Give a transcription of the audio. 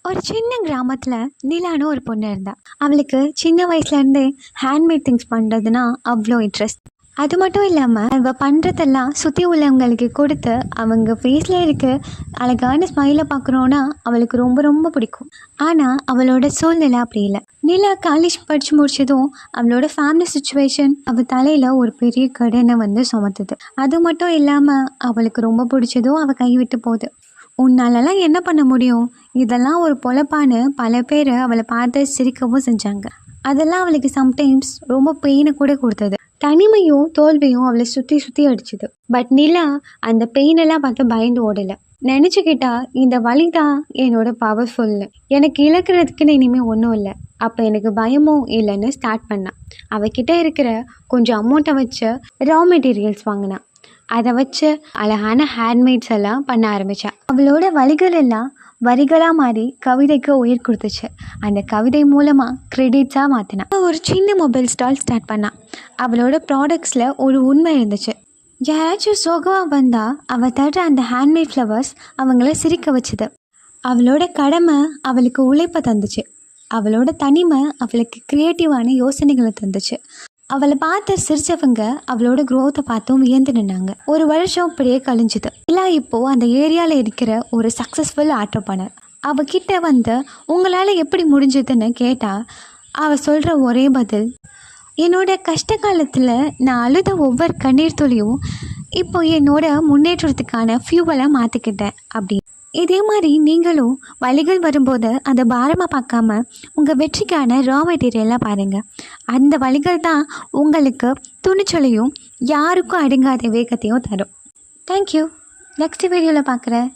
ஒரு சின்ன கிராமத்தில் நிலான்னு ஒரு பொண்ணு இருந்தா. அவளுக்கு சின்ன வயசுலேருந்தே ஹேண்ட்மேட் திங்ஸ் பண்ணுறதுனா அவ்வளோ இன்ட்ரெஸ்ட். அது மட்டும் இல்லாமல் அவள் பண்ணுறதெல்லாம் சுற்றி உள்ளவங்களுக்கு கொடுத்து அவங்க ஃபேஸில் இருக்க அழகான ஸ்மைலை பார்க்குறோன்னா அவளுக்கு ரொம்ப ரொம்ப பிடிக்கும். ஆனால் அவளோட சூழ்நிலை அப்படி இல்லை. நிலா காலேஜ் படித்து முடிச்சதும் அவளோட ஃபேமிலி சுச்சுவேஷன் அவள் தலையில் ஒரு பெரிய கடனை சுமத்துது. அது மட்டும் இல்லாமல் அவளுக்கு ரொம்ப பிடிச்சதும் அவள் கைவிட்டு போகுது. உன்னாலலாம் என்ன பண்ண முடியும், இதெல்லாம் ஒரு பொழப்பான்னு பல பேர் அவளை பார்த்து சிரிக்கவும் செஞ்சாங்க. அதெல்லாம் அவளுக்கு சம்டைம்ஸ் ரொம்ப பெயினை கூட கொடுத்தது. தனிமையும் தோல்வியும் அவளை சுற்றி சுற்றி அடிச்சுது. பட் நிலா அந்த பெயினெல்லாம் பார்த்து பயந்து ஓடலை. நினச்சிக்கிட்டா இந்த வழி தான் என்னோட பவர்ஃபுல்னு, எனக்கு இழக்கிறதுக்குன்னு இனிமேல் ஒன்றும் இல்லை. அப்போ எனக்கு பயமும் இல்லைன்னு ஸ்டார்ட் பண்ணான். அவகிட்ட இருக்கிற கொஞ்சம் அமௌண்ட்டை வச்சு ரா மெட்டீரியல்ஸ் வாங்கினான். அதை வச்சு அழகான ஹேண்ட்மேட்ஸ் எல்லாம் பண்ண ஆரம்பித்தாள். அவளோட வழிகள் எல்லாம் வரிகளாக மாறி கவிதைக்கு உயிர் கொடுத்துச்சு. அந்த கவிதை மூலமாக கிரெடிட்ஸாக மாற்றினான். ஒரு சின்ன மொபைல் ஸ்டால் ஸ்டார்ட் பண்ணான். அவளோட ப்ராடக்ட்ஸில் ஒரு உண்மை இருந்துச்சு. யாராச்சும் சோகமாக வந்தால் அவள் தடுற அந்த ஹேண்ட்மேட் ஃப்ளவர்ஸ் அவங்கள சிரிக்க வச்சுது. அவளோட கடமை அவளுக்கு உழைப்பை தந்துச்சு. அவளோட தனிமை அவளுக்கு க்ரியேட்டிவான யோசனைகளை தந்துச்சு. அவளை பார்த்து சிரிச்சவங்க அவளோட க்ரோத்தை பார்த்தும் வியந்து நின்னாங்க. ஒரு வருஷம் இப்படியே கழிஞ்சுது. இல்லை இப்போது அந்த ஏரியாவில் இருக்கிற ஒரு சக்ஸஸ்ஃபுல் ஆண்டர்ப்ரனர். அவகிட்ட உங்களால் எப்படி முடிஞ்சதுன்னு கேட்டால் அவள் சொல்கிற ஒரே பதில், என்னோட கஷ்ட காலத்தில் நான் அழுத ஒவ்வொரு கண்ணீர் துளியும் இப்போ என்னோட முன்னேற்றத்துக்கான ஃபியூவலை மாற்றிக்கிட்டேன் அப்படின்னு. இதே மாதிரி நீங்களும் வழிகள் வரும்போது அதை பாரமாக பார்க்காம உங்கள் வெற்றிக்கான ரா மெட்டீரியலாக பாருங்கள். அந்த வழிகள் தான் உங்களுக்கு துணிச்சலையும் யாருக்கும் அடங்காத வேகத்தையும் தரும். தேங்க்யூ. நெக்ஸ்ட் வீடியோவில் பார்க்குறேன்.